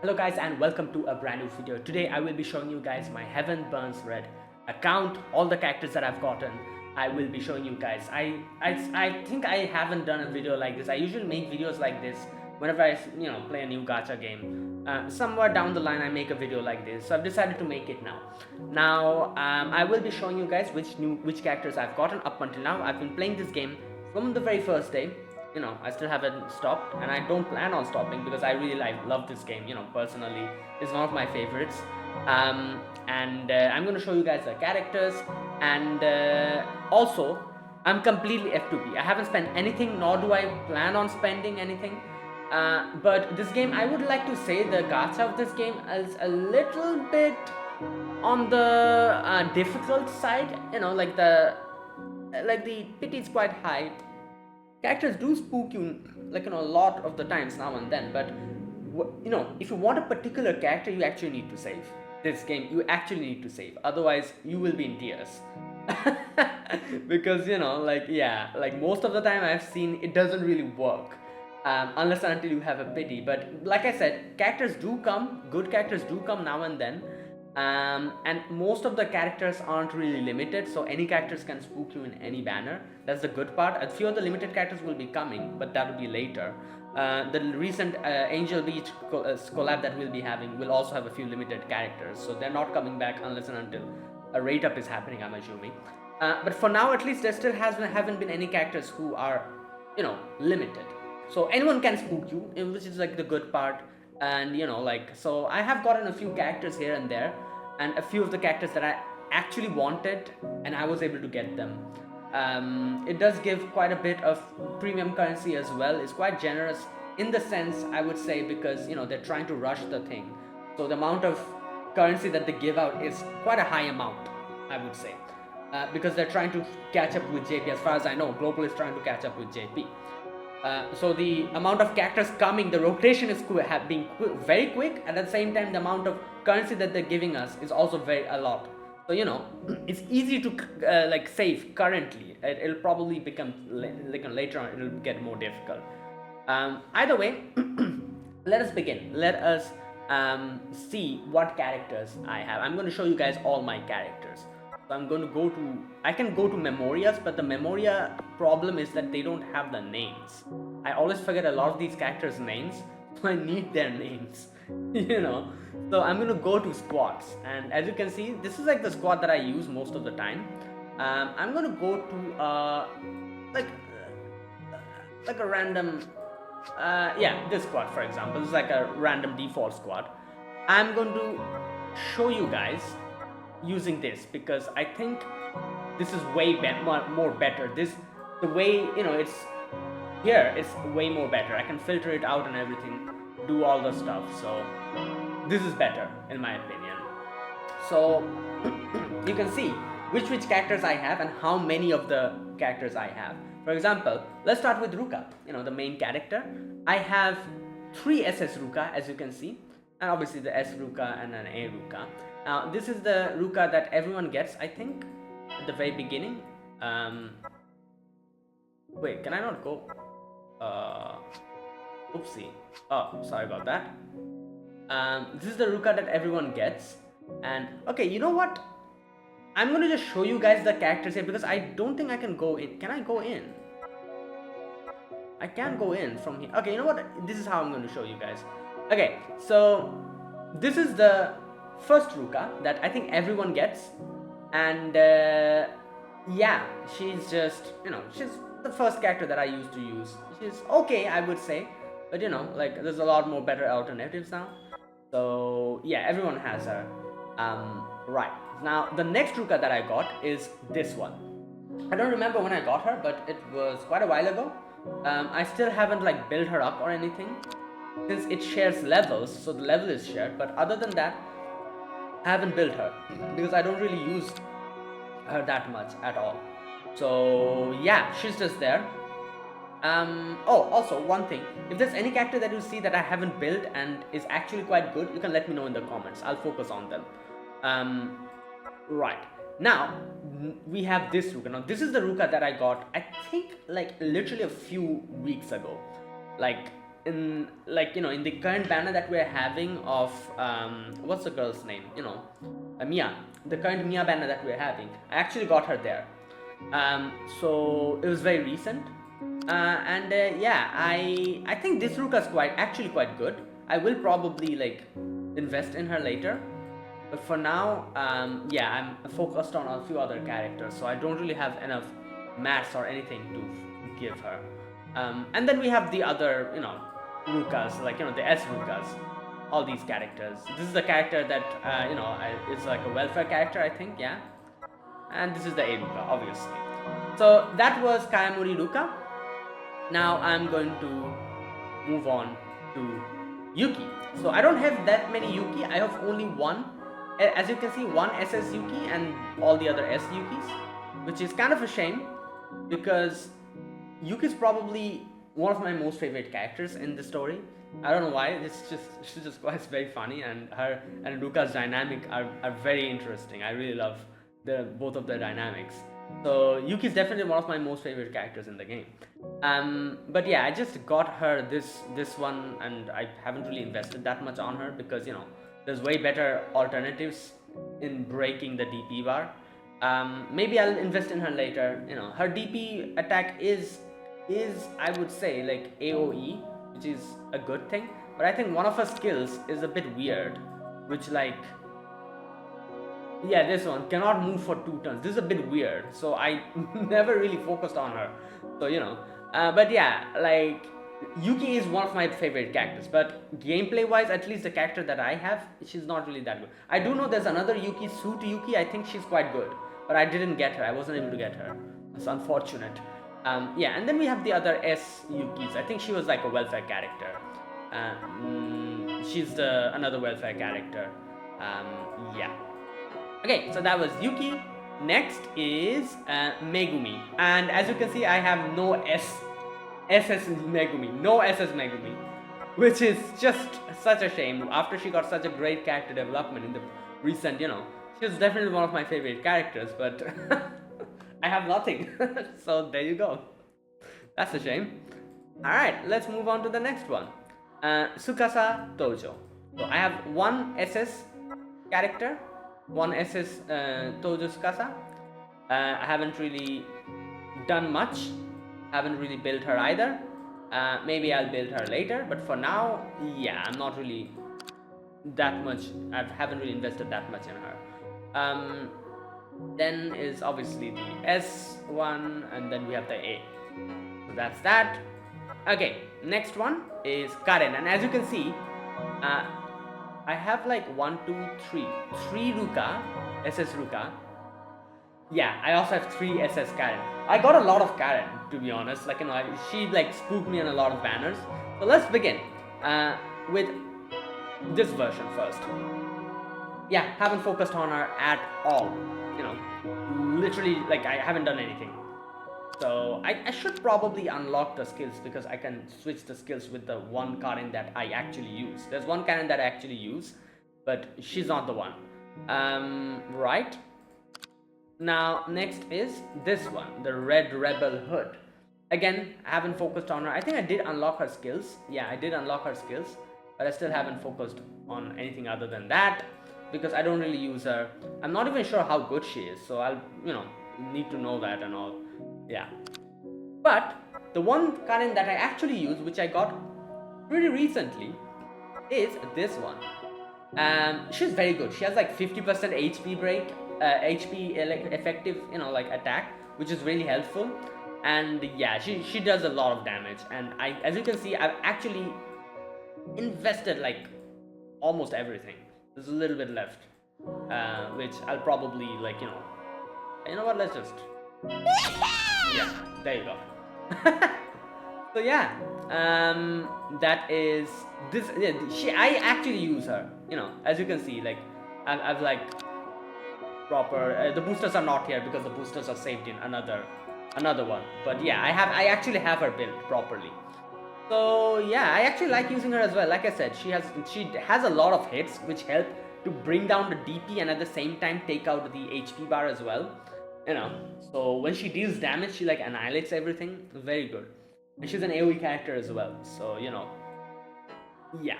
Hello guys and welcome to a brand new video. Today I will be showing you guys my Heaven Burns Red account, all the characters that I've gotten. I will be showing you guys. I think I haven't done a video like this. I usually make videos like this whenever I play a new gacha game. Somewhere down the line I make a video like this. So I've decided to make it now. I will be showing you guys which characters I've gotten up until now. I've been playing this game from the very first day. I still haven't stopped, and I don't plan on stopping because I really love this game. Personally, it's one of my favorites. I'm going to show you guys the characters, and also I'm completely F2P. I haven't spent anything, nor do I plan on spending anything. But this game, I would like to say the gacha of this game is a little bit on the difficult side. Like the pity is quite high. Characters do spook you a lot of the times now and then, but if you want a particular character, you actually need to save. This game you actually need to save, otherwise you will be in tears. Because most of the time I've seen it doesn't really work unless and until you have a pity. But like I said, characters do come, good characters do come now and then. And most of the characters aren't really limited, so any characters can spook you in any banner. That's the good part. A few of the limited characters will be coming, but that will be later. The recent Angel Beach collab that we'll be having will also have a few limited characters, so they're not coming back unless and until a rate up is happening, I'm assuming. But for now, at least, there still haven't been any characters who are limited, so anyone can spook you, which is like the good part. And so I have gotten a few characters here and there, and a few of the characters that I actually wanted, and I was able to get them. It does give quite a bit of premium currency as well. It's quite generous in the sense, I would say, because they're trying to rush the thing, so the amount of currency that they give out is quite a high amount, I would say, because they're trying to catch up with JP. As far as I know, Global is trying to catch up with JP. So the amount of characters coming, the rotation is being very quick. At the same time, the amount of currency that they're giving us is also a lot. So it's easy to save currently. It'll probably become later on. It'll get more difficult. Either way, let us begin. Let us see what characters I have. I'm going to show you guys all my characters. So I'm going to I can go to Memorias, but the Memoria problem is that they don't have the names. I always forget a lot of these characters' names, so I need their names, So I'm going to go to squads, and as you can see, this is like the squad that I use most of the time. I'm going to go to like a random, this squad, for example. This is like a random default squad. I'm going to show you guys using this because I think this is way more better. The way it's here, it's way more better. I can filter it out and everything, do all the stuff. So this is better in my opinion. So you can see which characters I have and how many of the characters I have. For example, let's start with Ruka, the main character. I have 3 SS Ruka, as you can see, and obviously the S Ruka and an A Ruka. Now this is the Ruka that everyone gets, I think, at the very beginning. Wait, can I not go? Oopsie. Oh, sorry about that. This is the Ruka that everyone gets. And okay, you know what? I'm going to just show you guys the characters here because I don't think I can go in. Can I go in? I can't go in from here. Okay, you know what? This is how I'm going to show you guys. Okay, so this is the first Ruka that I think everyone gets, and she's just she's the first character that I used to use. She's okay, I would say, but there's a lot more better alternatives now. So yeah, everyone has her. Right now, the next Ruka that I got is this one. I don't remember when I got her, but it was quite a while ago. I still haven't built her up or anything, since it shares levels, so the level is shared. But other than that, I haven't built her because I don't really use her that much at all. So yeah, she's just there. Also one thing, if there's any character that you see that I haven't built and is actually quite good, you can let me know in the comments. I'll focus on them. Right now we have this Ruka. Now this is the Ruka that I got, I think, literally a few weeks ago. in like in the current banner that we're having of what's the girl's name, Mia, the current Mia banner that we're having, I actually got her there. So it was very recent. And yeah, I think this Ruka is quite good. I will probably like invest in her later, but for now, yeah, I'm focused on a few other characters, so I don't really have enough mats or anything to give her. And then we have the other, Rukas, like the S Rukas, all these characters. This is the character that is like a welfare character, I think, yeah. And this is the A Ruka, obviously. So that was Kayamori Ruka. Now I'm going to move on to Yuki. So I don't have that many Yuki. I have only one. As you can see, one SS Yuki and all the other S Yukis, which is kind of a shame because Yuki is probably one of my most favorite characters in the story. I don't know why. She's just quite very funny, and her and Ruka's dynamic are very interesting. I really love both of their dynamics. So Yuki is definitely one of my most favorite characters in the game. But yeah, I just got her this one, and I haven't really invested that much on her because there's way better alternatives in breaking the DP bar. Maybe I'll invest in her later. Her DP attack is I would say like AOE, which is a good thing. But I think one of her skills is a bit weird, which like. Yeah, this one cannot move for 2 turns. This is a bit weird, so I never really focused on her. So but yeah, like Yuki is one of my favorite characters. But gameplay wise, at least the character that I have, she's not really that good. I do know there's another Yuki, Suit Yuki. I think she's quite good, but I didn't get her. I wasn't able to get her. It's unfortunate. Yeah, and then we have the other S Yukis. I think she was like a welfare character. She's another welfare character. Yeah. Okay, so that was Yuki. Next is Megumi, and as you can see, I have no SS Megumi, no SS Megumi, which is just such a shame. After she got such a great character development in the recent, she was definitely one of my favorite characters, but I have nothing. So there you go. That's a shame. All right, let's move on to the next one. Tsukasa Tojo. So I have one SS character. One SS Tojo Tsukasa. I haven't really done much. Haven't really built her either. Maybe I'll build her later, but for now, yeah, I'm not really that much. I haven't really invested that much in her. Then is obviously the S one, and then we have the A. So that's that. Okay, next one is Karen, and as you can see, I have like 1, 2, 3 Ruka, SS Ruka. Yeah, I also have 3 SS Karen. I got a lot of Karen, to be honest. Like she like spooked me on a lot of banners. So let's begin with this version first. Yeah, haven't focused on her at all. Literally like I haven't done anything. So I should probably unlock the skills because I can switch the skills with the one Karen that I actually use. There's one Karen that I actually use, but she's not the one. Right. Now next is this one, the Red Rebel Hood. Again, I haven't focused on her. I think I did unlock her skills. Yeah, I did unlock her skills, but I still haven't focused on anything other than that because I don't really use her. I'm not even sure how good she is, so I'll need to know that and all. Yeah, but the one Karen that I actually use, which I got pretty recently, is this one. She's very good. She has like 50% HP break, HP effective, like attack, which is really helpful. And yeah, she does a lot of damage. And as you can see, I've actually invested like almost everything. There's a little bit left, which I'll probably like you know what? Let's just. Yeah, there you go. So yeah, that is this. Yeah, I actually use her. As you can see, like I've like proper. The boosters are not here because the boosters are saved in another one. But yeah, I actually have her built properly. So yeah, I actually like using her as well. Like I said, she has a lot of hits which help to bring down the DP and at the same time take out the HP bar as well. So when she deals damage, she like annihilates everything. Very good. And she's an AoE character as well, so Yeah.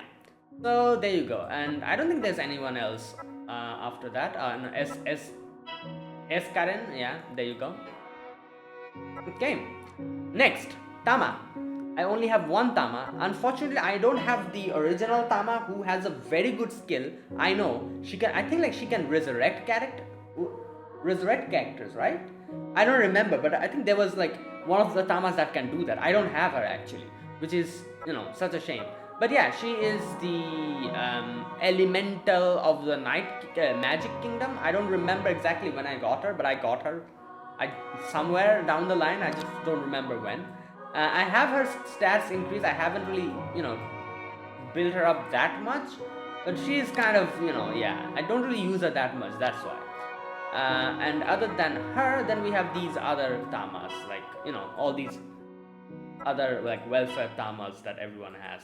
So there you go. And I don't think there's anyone else after that. No, S Karen. Yeah, there you go. Okay. Next, Tama. I only have one Tama. Unfortunately, I don't have the original Tama who has a very good skill. I know she can. I think like she can resurrect characters, right? I don't remember, but I think there was like one of the Tamas that can do that. I don't have her actually, which is such a shame. But yeah, she is the elemental of the night magic kingdom. I don't remember exactly when I got her, but I got her. I somewhere down the line. I just don't remember when. I have her stats increase. I haven't really built her up that much, but she is kind of yeah. I don't really use her that much. That's why. And other than her, then we have these other tamas, like all these other like welfare tamas that everyone has.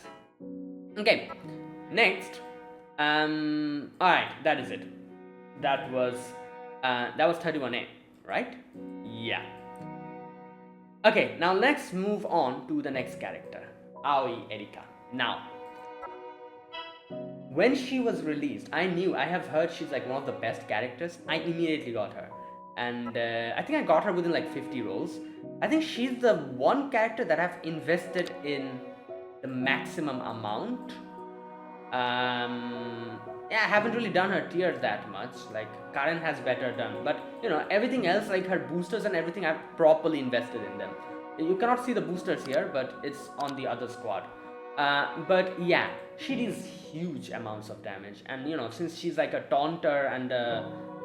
Okay, next. All right, that is it. That was 31A, right? Yeah. Okay, now let's move on to the next character, Aoi Erika. Now, when she was released, I have heard she's like one of the best characters. I immediately got her, and I think I got her within like 50 rolls. I think she's the one character that I've invested in the maximum amount. Yeah, I haven't really done her tiers that much. Like Karen has better done, but everything else, like her boosters and everything, I've properly invested in them. You cannot see the boosters here, but it's on the other squad. But yeah, she deals huge amounts of damage, and since she's like a taunter and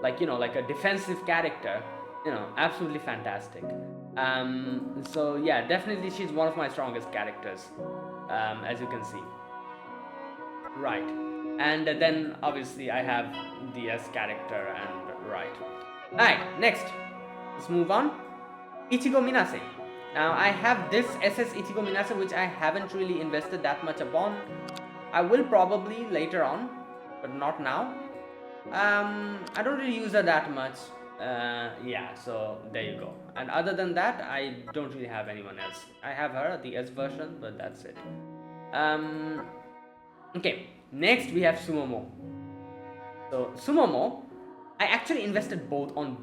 like a defensive character, absolutely fantastic. So yeah, definitely she's one of my strongest characters, as you can see. Right, and then obviously I have the S character and right. Alright, next, let's move on. Ichigo Minase. Now I have this SS Ichigo Minase which I haven't really invested that much upon. I will probably later on, but not now. I don't really use her that much. Yeah, so there you go. And other than that, I don't really have anyone else. I have her, the S version, but that's it. Okay, next we have Sumomo. So Sumomo, I actually invested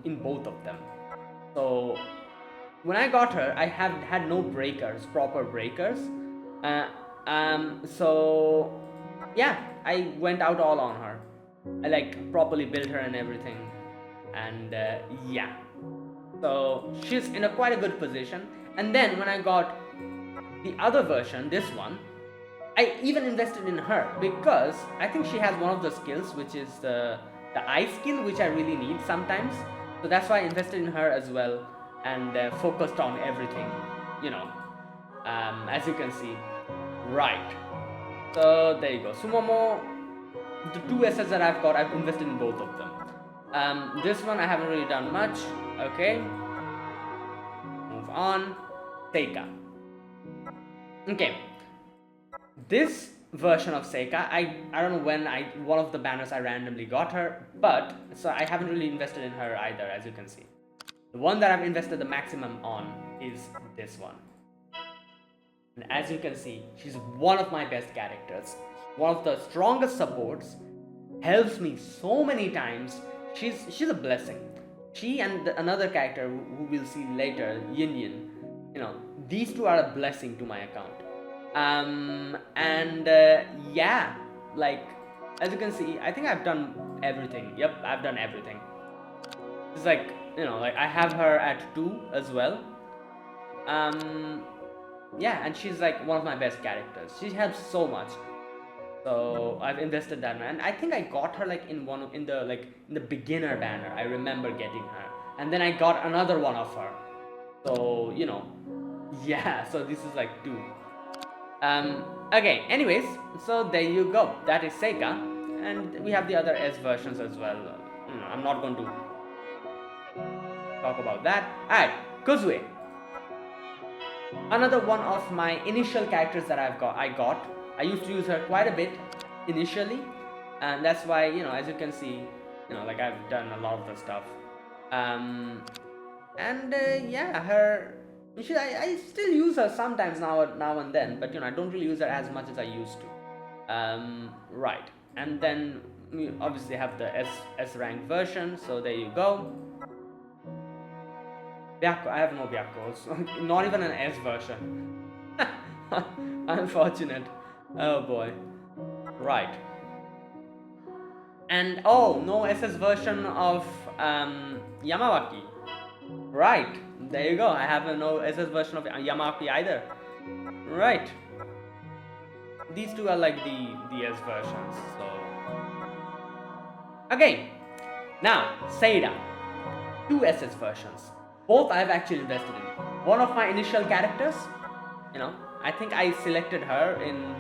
in both of them. So when I got her, I had no proper breakers. So yeah, I went out all on her. I like properly built her and everything, and yeah. So she's in quite a good position. And then when I got the other version, this one, I even invested in her because I think she has one of the skills, which is the eye skill, which I really need sometimes. So that's why I invested in her as well and focused on everything, as you can see. Right. So there you go. Sumomo, the two assets that I've got, I've invested in both of them. This one I haven't really done much. Okay. Move on. Seika. Okay. This version of Seika, I don't know when one of the banners I randomly got her, but so I haven't really invested in her either, as you can see. The one that I've invested the maximum on is this one. And as you can see, she's one of my best characters, one of the strongest supports, helps me so many times. She's a blessing. She and another character who we'll see later, Yin Yin, these two are a blessing to my account. Yeah, like as you can see, I think I've done everything. Yep, I've done everything. It's like like I have her at 2 as well. Yeah, and she's like one of my best characters. She helps so much. So I've invested that, and I think I got her like in the beginner banner. I remember getting her, and then I got another one of her. So yeah. So this is like 2. Okay. Anyways, so there you go. That is Seika, and we have the other S versions as well. I'm not going to talk about that. Alright, Kozue. Another one of my initial characters that I used to use her quite a bit initially, and that's why as you can see, like I've done a lot of the stuff. Yeah, I still use her sometimes now and then, but I don't really use her as much as I used to. Right, and then we obviously have the S rank version, so there you go. Byakko, I have no Byakkos, not even an S version. Unfortunate. Oh boy. Right. And oh, no SS version of Yamawaki. Right. There you go. I have no SS version of Yamawaki either. Right. These two are like the S versions. So okay. Now Seida. Two SS versions. Both I've actually invested in. One of my initial characters, I think I selected her in.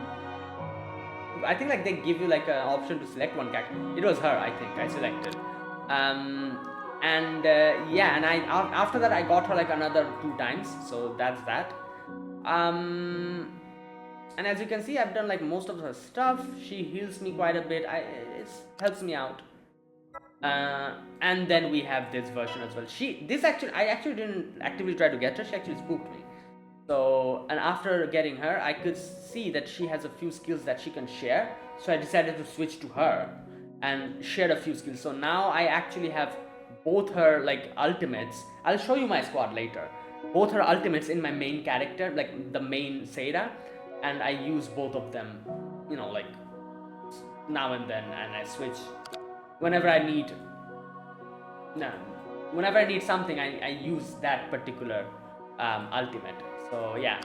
I think like they give you like an option to select one character. It was her, I think I selected. Yeah, and after that I got her like another 2 times, so that's that. And as you can see, I've done like most of her stuff. She heals me quite a bit. It helps me out. And then we have this version as well. I actually didn't actively try to get her. She actually spooked me. So, and after getting her, I could see that she has a few skills that she can share. So I decided to switch to her and share a few skills. So now I actually have both her like ultimates. I'll show you my squad later. Both her ultimates in my main character, like the main Seida, and I use both of them, like now and then, and I switch whenever I need. Whenever I need something, I use that particular ultimate. So yeah,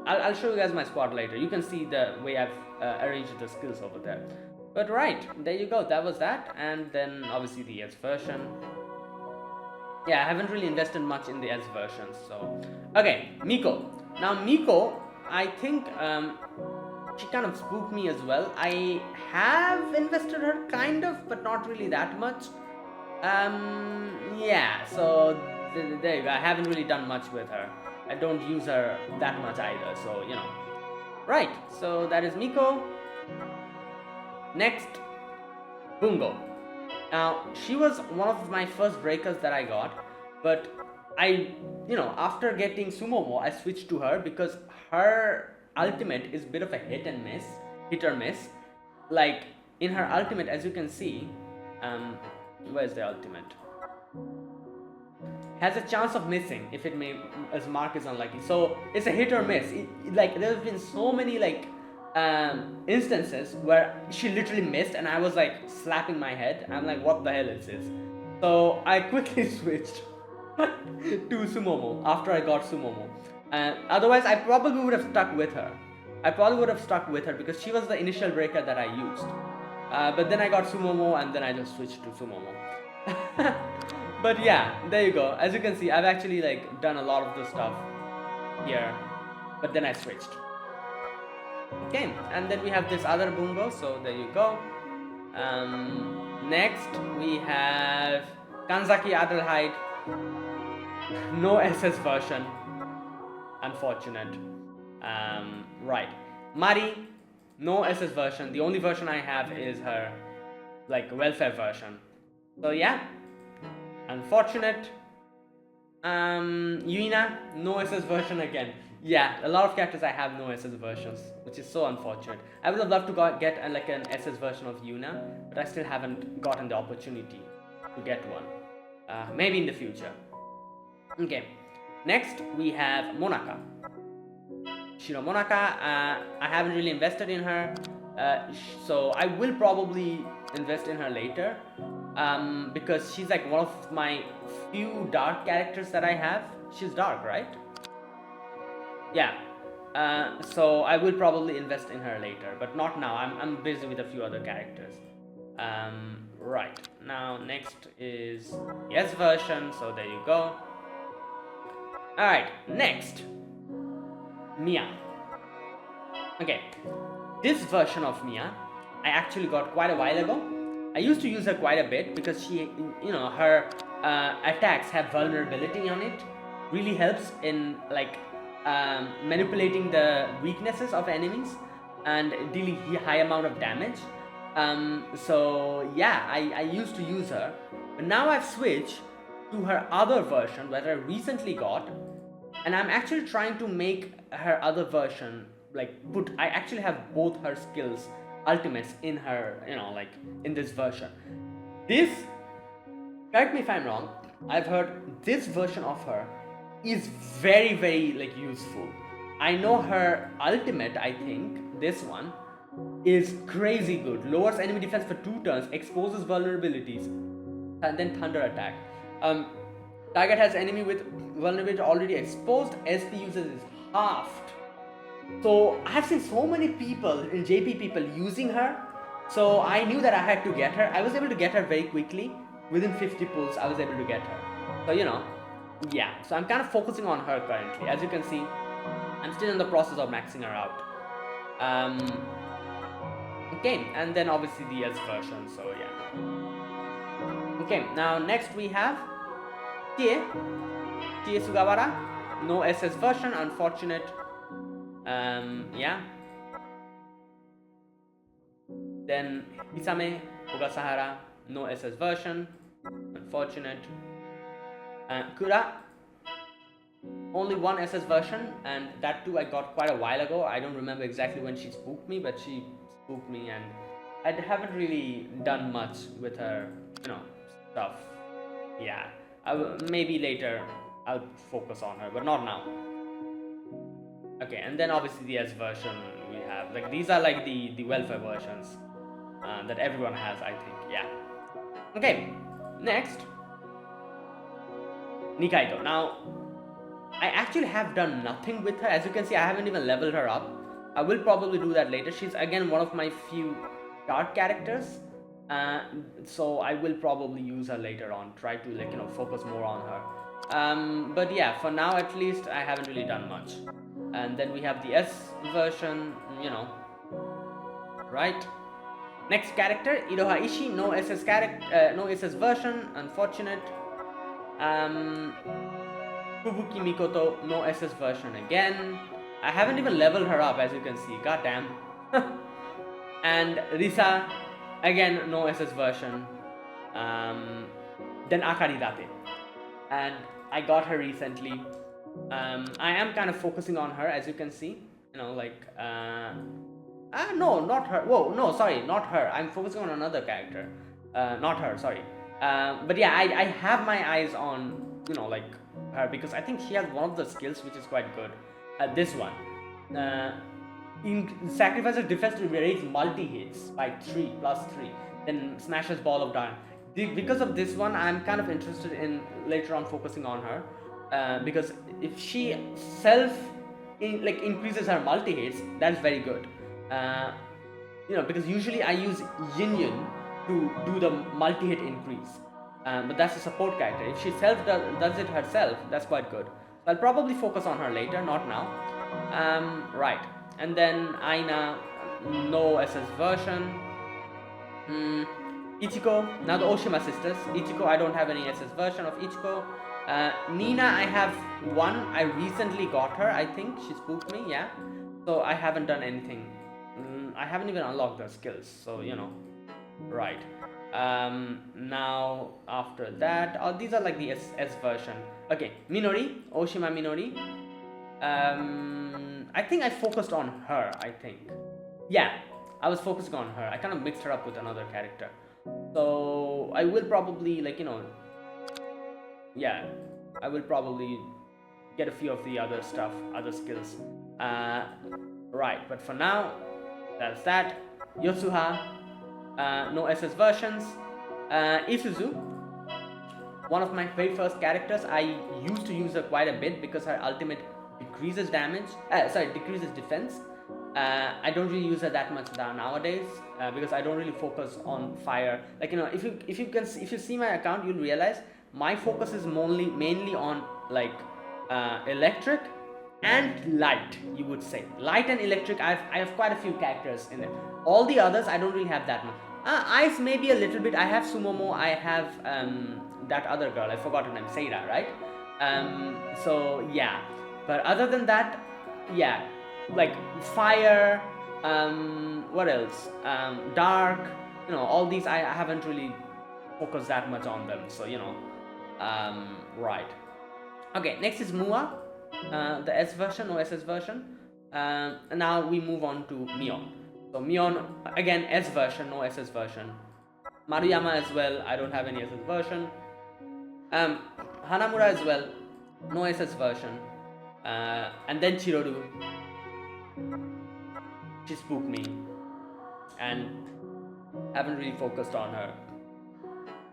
I'll show you guys my squad later. You can see the way I've arranged the skills over there. But right, there you go. That was that, and then obviously the S version. Yeah, I haven't really invested much in the S versions. So okay, Miko. Now Miko, I think she kind of spooked me as well. I have invested her kind of, but not really that much. Yeah. So there you go. I haven't really done much with her. I don't use her that much either, so Right, so that is Miko. Next, Bungo. Now, she was one of my first breakers that I got, but after getting Sumomo, I switched to her because her ultimate is a bit of a hit or miss. Like, in her ultimate, as you can see, where's the ultimate? Has a chance of missing if it as mark is unlucky. So it's a hit or miss. Like there's been so many like instances where she literally missed, and I was like slapping my head. I'm like, what the hell is this? So I quickly switched to Sumomo after I got Sumomo. Otherwise, I probably would have stuck with her. Because she was the initial breaker that I used. But then I got Sumomo, and then I just switched to Sumomo. But yeah, there you go. As you can see, I've actually like done a lot of the stuff here, but then I switched. Okay, and then we have this other Bungo, so there you go. Next we have Kanzaki Adelheid. No SS version, unfortunate. Right, Mari, no SS version. The only version I have is her like welfare version. So yeah, unfortunate. Yuina, no SS version again. Yeah, a lot of characters I have no SS versions, which is so unfortunate. I would have loved to get like an SS version of Yuna, but I still haven't gotten the opportunity to get one. Maybe in the future. Okay, next we have Monaka. Shiro Monaka, I haven't really invested in her, so I will probably invest in her later, because she's like one of my few dark characters that I have. She's dark, right? Yeah, so I will probably invest in her later, but not now. I'm busy with a few other characters. Right, now next is yes version, so there you go. Alright, next, Mia. Okay, this version of Mia I actually got quite a while ago. I used to use her quite a bit because she, her attacks have vulnerability on it. Really helps in like manipulating the weaknesses of enemies and dealing high amount of damage. So yeah, I used to use her, but now I've switched to her other version that I recently got, and I'm actually trying to make her other version put. I actually have both her skills ultimates in her, like in this version. This, correct me if I'm wrong, I've heard this version of her is very, very like useful. I know her ultimate, I think, this one, is crazy good. Lowers enemy defense for 2 turns, exposes vulnerabilities, and then thunder attack. Target has enemy with vulnerability already exposed, SP users is halved. So I have seen so many people in JP people using her. So I knew that I had to get her. I was able to get her very quickly. Within 50 pulls, I was able to get her. So yeah. So I'm kind of focusing on her currently. As you can see, I'm still in the process of maxing her out. Okay, and then obviously the S version. So yeah. Okay, now next we have Tie Sugawara. No SS version, unfortunate. Yeah. Then Isame Ogasahara, no SS version, unfortunate. Kura, only one SS version, and that too I got quite a while ago. I don't remember exactly when she spooked me, but she spooked me, and I haven't really done much with her, stuff. Yeah, maybe later I'll focus on her, but not now. Okay, and then obviously the S version we have, like these are like the welfare versions that everyone has, I think. Yeah. Okay, next, Nikaito. Now, I actually have done nothing with her. As you can see, I haven't even leveled her up. I will probably do that later. She's again one of my few dark characters, so I will probably use her later on. Try to focus more on her. But yeah, for now at least, I haven't really done much. And then we have the S version, right? Next character, Iroha Ishii, no SS character, no SS version, unfortunate. Fubuki Mikoto, no SS version again. I haven't even leveled her up, as you can see. Goddamn. And Risa, again, no SS version. Then Akari Date, and I got her recently. I am kind of focusing on her, as you can see. No, not her. Whoa, no, sorry, not her. I'm focusing on another character. Not her, sorry. But yeah, I have my eyes on, her, because I think she has one of the skills which is quite good. This one. Sacrifices defense to raise multi-hits by 3 plus 3. Then smashes ball of dark. Because of this one, I'm kind of interested in later on focusing on her. Because if she increases her multi-hits, that's very good. Because usually I use Yin to do the multi-hit increase, but that's a support character. If she does it herself, that's quite good. So I'll probably focus on her later, not now. Right, and then Aina, no SS version. Ichiko, now the Oshima sisters. Ichiko, I don't have any SS version of Ichiko. Nina, I have one. I recently got her, I think. She spooked me, yeah. So I haven't done anything. I haven't even unlocked the skills, so right. Now after that, these are like the S version. Okay, Minori, Oshima Minori. I think I focused on her, I think. Yeah, I was focusing on her. I kind of mixed her up with another character. So I will probably yeah, I will probably get a few of the other skills. Right, but for now, that's that. Yotsuha, no SS versions. Isuzu, one of my very first characters. I used to use her quite a bit because her ultimate decreases decreases defense. I don't really use her that much nowadays because I don't really focus on fire. If you see my account, you'll realize my focus is mainly on electric and light. You would say light and electric. I have quite a few characters in it. All the others I don't really have that much. Ice maybe a little bit. I have Sumomo. I have that other girl. I forgot her name. Seira, right? So yeah. But other than that, yeah. Like fire, what else? Dark, all these I haven't really focused that much on them. So right. Okay, next is Mua, the S version or SS version. And now we move on to Mion. So Mion, again, S version, no SS version. Maruyama as well, I don't have any SS version. Hanamura as well, no SS version. And then Chiroru, she spooked me, and haven't really focused on her,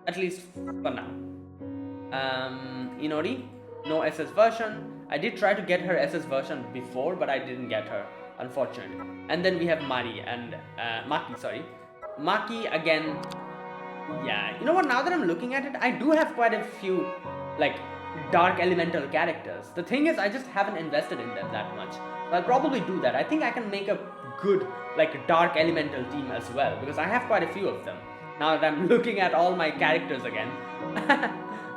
at least for now. Inori, no SS version. I did try to get her SS version before, but I didn't get her, unfortunately. And then we have Mari and Maki, sorry. Maki again, yeah. You know what, now that I'm looking at it, I do have quite a few, like, dark elemental characters. The thing is, I just haven't invested in them that much. So I'll probably do that. I think I can make a good, like, dark elemental team as well, because I have quite a few of them. Now that I'm looking at all my characters again.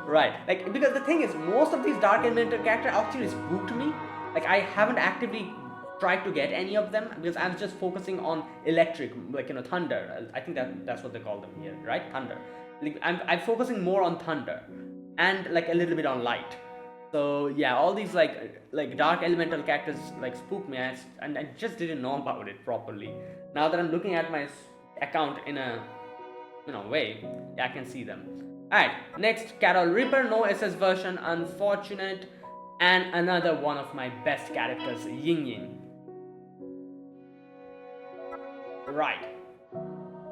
Right, like, because the thing is, most of these dark elemental characters actually spooked me. Like, I haven't actively tried to get any of them because I'm just focusing on electric, like, you know, thunder. I think that's what they call them here, right? Thunder. Like, I'm focusing more on thunder and like a little bit on light. So yeah, all these like dark elemental characters like spook me, and I just didn't know about it properly. Now that I'm looking at my account in a way, yeah, I can see them. Alright, next, Carol Reaper, no SS version, unfortunate. And another one of my best characters, Ying Ying. Right,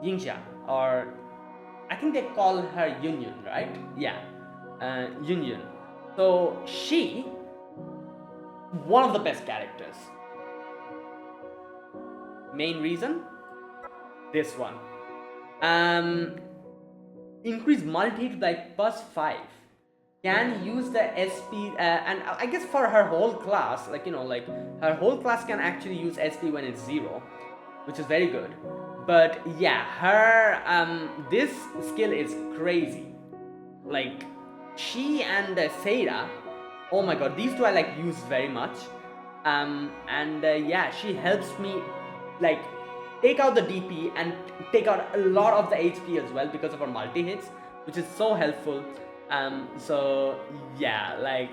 Yingxia, or I think they call her Yun Yun, right? Yeah, Yun Yun. So she, one of the best characters. Main reason, this one. Increase multi-hit by +5. Can use the SP, and I guess for her whole class, like, you know, like her whole class can actually use SP when it's 0, which is very good. But yeah, her this skill is crazy. Like, she and Seira, oh my god, these two I like use very much. Yeah, she helps me like take out the DP and take out a lot of the HP as well because of her multi hits, which is so helpful. So yeah, like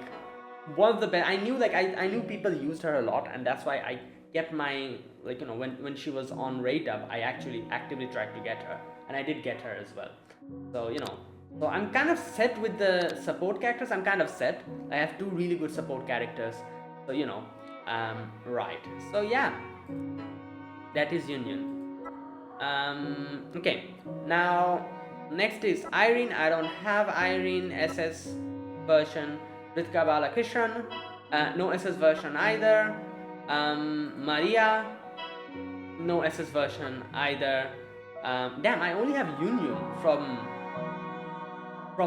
one of the best. I knew people used her a lot, and that's why I kept my, like, you know, when she was on rate up, I actually actively tried to get her, and I did get her as well. So, you know, so I'm kind of set with the support characters. I'm kind of set. I have 2 really good support characters. So, you know, right. So yeah, that is Union. Okay, now next is Irene. I don't have Irene SS version. Ritika Balakrishan, no SS version either. Maria, no SS version either. Damn, I only have Union from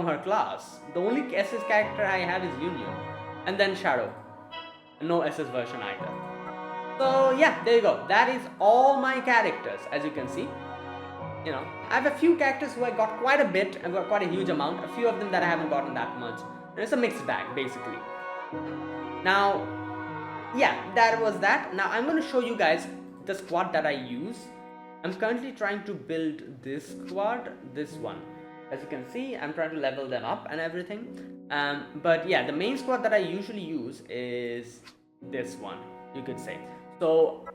her class. The only SS character I have is Union. And then Shadow, no SS version either. So yeah, there you go. That is all my characters, as you can see. You know, I have a few characters who I got quite a bit. I've got quite a huge amount. A few of them that I haven't gotten that much. And it's a mixed bag, basically. Now, yeah, that was that. Now I'm going to show you guys the squad that I use. I'm currently trying to build this squad, this one. As you can see, I'm trying to level them up and everything. But yeah, the main squad that I usually use is this one, you could say. So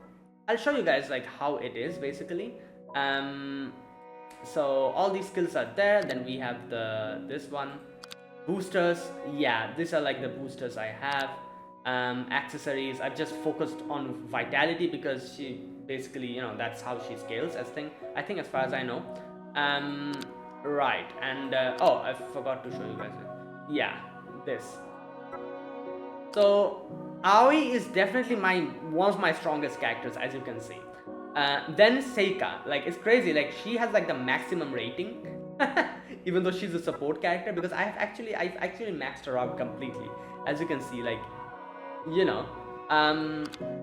I'll show you guys like how it is basically. So all these skills are there. Then we have this one, boosters. Yeah, these are like the boosters I have. Accessories, I've just focused on vitality because she basically, you know, that's how she scales I think as far as I know. Right, and oh, I forgot to show you guys. Yeah, this. So Aoi is definitely one of my strongest characters, as you can see. Then Seika, like, it's crazy, like she has like the maximum rating even though she's a support character, because I've actually maxed her out completely, as you can see, like, you know.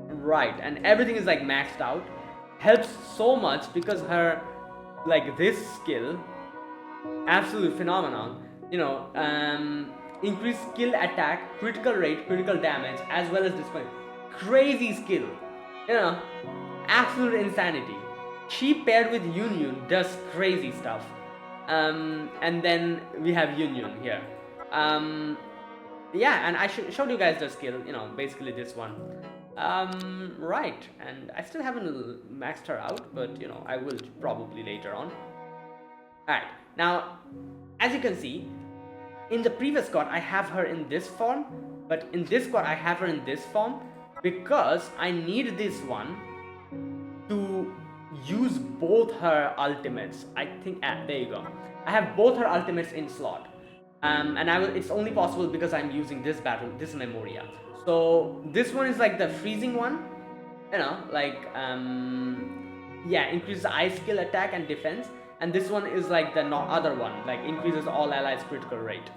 Right, and everything is like maxed out. Helps so much because her, like, this skill, absolute phenomenon, you know. Increase skill attack, critical rate, critical damage, as well as display. Crazy skill, you know, absolute insanity. She paired with Union does crazy stuff. And then we have Union here. Yeah, and I showed you guys the skill, you know, basically this one. Right, and I still haven't maxed her out, but I will probably later on. Alright, now as you can see, in the previous squad I have her in this form, but in this squad I have her in this form because I need this one to use both her ultimates. I think, there you go. I have both her ultimates in slot. And it's only possible because I'm using this Memoria. So this one is like the freezing one, yeah, increases ice skill, attack and defense. And this one is like the other one, like increases all allies critical rate.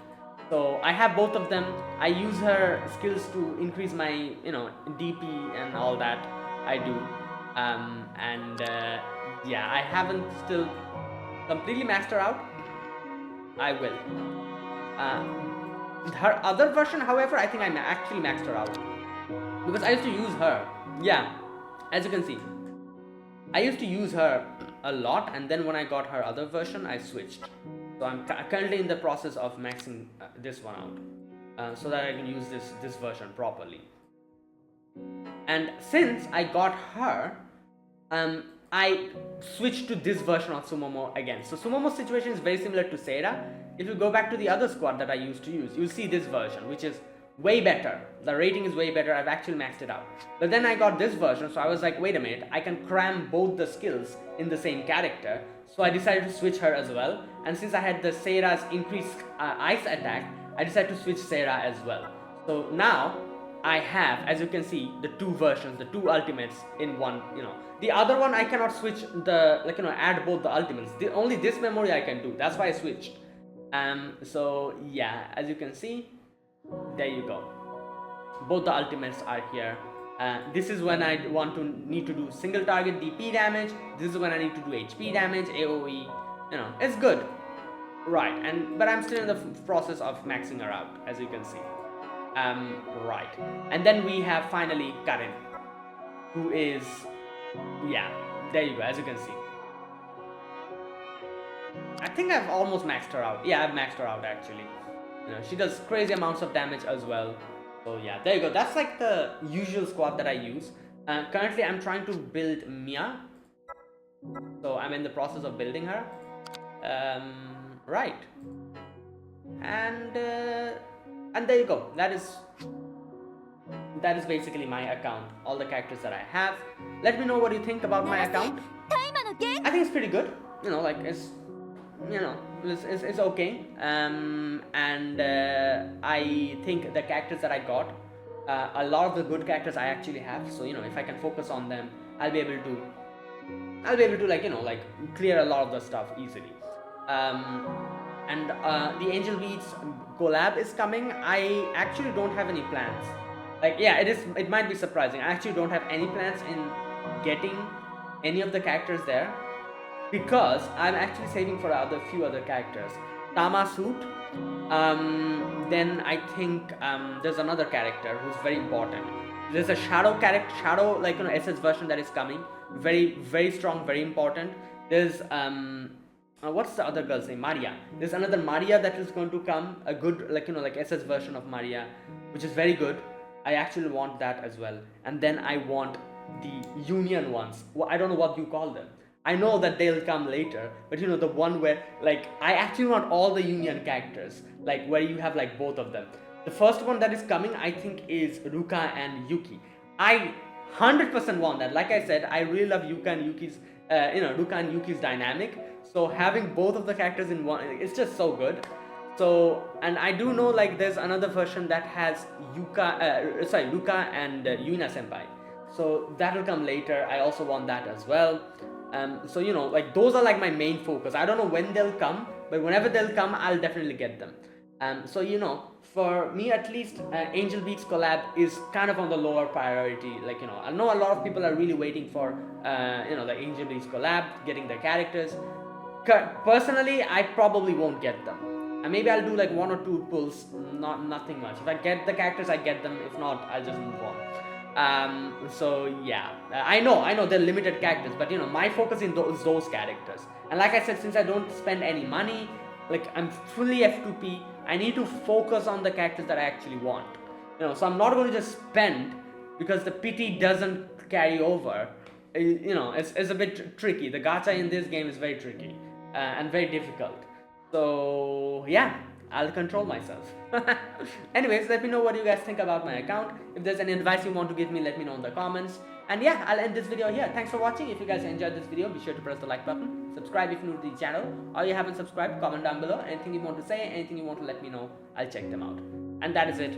So I have both of them. I use her skills to increase my DP and all that I do. Yeah, I haven't still completely maxed her out. I will. Her other version, however, I think I actually maxed her out because I used to use her. Yeah, as you can see, I used to use her a lot, and then when I got her other version, I switched. So I'm currently in the process of maxing this one out, so that I can use this version properly. And since I got her, I switched to this version of Sumomo again. So Sumomo's situation is very similar to Seira. If you go back to the other squad that I used to use, you'll see this version, which is way better. The rating is way better. I've actually maxed it out. But then I got this version, so I was like, wait a minute, I can cram both the skills in the same character. So I decided to switch her as well. And since I had the Seira's increased ice attack, I decided to switch Seira as well. So now I have, as you can see, the two versions, the two ultimates in one. The other one I cannot switch add both the ultimates. Only this memory I can do. That's why I switched. So yeah, as you can see, there you go. Both the ultimates are here. This is when I need to do single target DP damage. This is when I need to do HP damage, AoE. It's good, right? But I'm still in the process of maxing her out, as you can see. Right. And then we have finally Karin, who is, yeah, there you go, as you can see. I think I've almost maxed her out. Yeah, I've maxed her out actually. She does crazy amounts of damage as well. So yeah, there you go. That's like the usual squad that I use. Currently I'm trying to build Mia. So I'm in the process of building her. Right. And there you go. That is basically my account. All the characters that I have. Let me know what you think about my account. I think it's pretty good. It's okay. I think the characters that I got, a lot of the good characters I actually have. So if I can focus on them, I'll be able to clear a lot of the stuff easily. The Angel Beats collab is coming. I actually don't have any plans. It might be surprising. I actually don't have any plans in getting any of the characters there because I'm actually saving for few other characters. Tama Suit. Then I think there's another character who's very important. There's a Shadow SS version that is coming. Very, very strong, very important. There's what's the other girl's name? Maria. There's another Maria that is going to come. A good SS version of Maria, which is very good. I actually want that as well. And then I want the Union ones. I don't know what you call them. I know that they'll come later, but the one where I actually want all the Union characters, where you have both of them. The first one that is coming, I think, is Ruka and Yuki. I 100% want that. Like I said, I really love Ruka and Yuki's dynamic. So having both of the characters in one, it's just so good. So, and I do know there's another version that has Ruka and Yuna Senpai. So that will come later. I also want that as well. So those are my main focus. I don't know when they'll come, but whenever they'll come, I'll definitely get them. So for me at least, Angel Beats collab is kind of on the lower priority. I know a lot of people are really waiting for the Angel Beats collab, getting their characters. Personally, I probably won't get them. And maybe I'll do 1 or 2 pulls, nothing much. If I get the characters, I get them. If not, I'll just move on. So yeah, I know they're limited characters, but my focus is those characters. And like I said, since I don't spend any money, I'm fully F2P, I need to focus on the characters that I actually want. So I'm not going to just spend because the pity doesn't carry over. It's a bit tricky. The gacha in this game is very tricky and very difficult. So yeah, I'll control myself. Anyways, let me know what you guys think about my account. If there's any advice you want to give me, let me know in the comments. And yeah, I'll end this video here. Thanks for watching. If you guys enjoyed this video, be sure to press the like button. Subscribe if you're new to the channel, or you haven't subscribed. Comment down below. Anything you want to say, anything you want to let me know, I'll check them out. And that is it.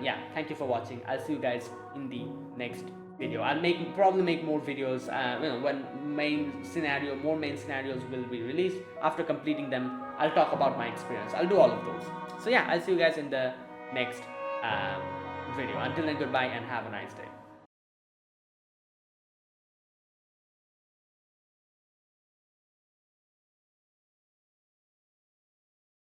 Yeah, thank you for watching. I'll see you guys in the next video. I'll probably make more videos when more main scenarios will be released. After completing them, I'll talk about my experience. I'll do all of those. So yeah, I'll see you guys in the next video. Until then, goodbye and have a nice day.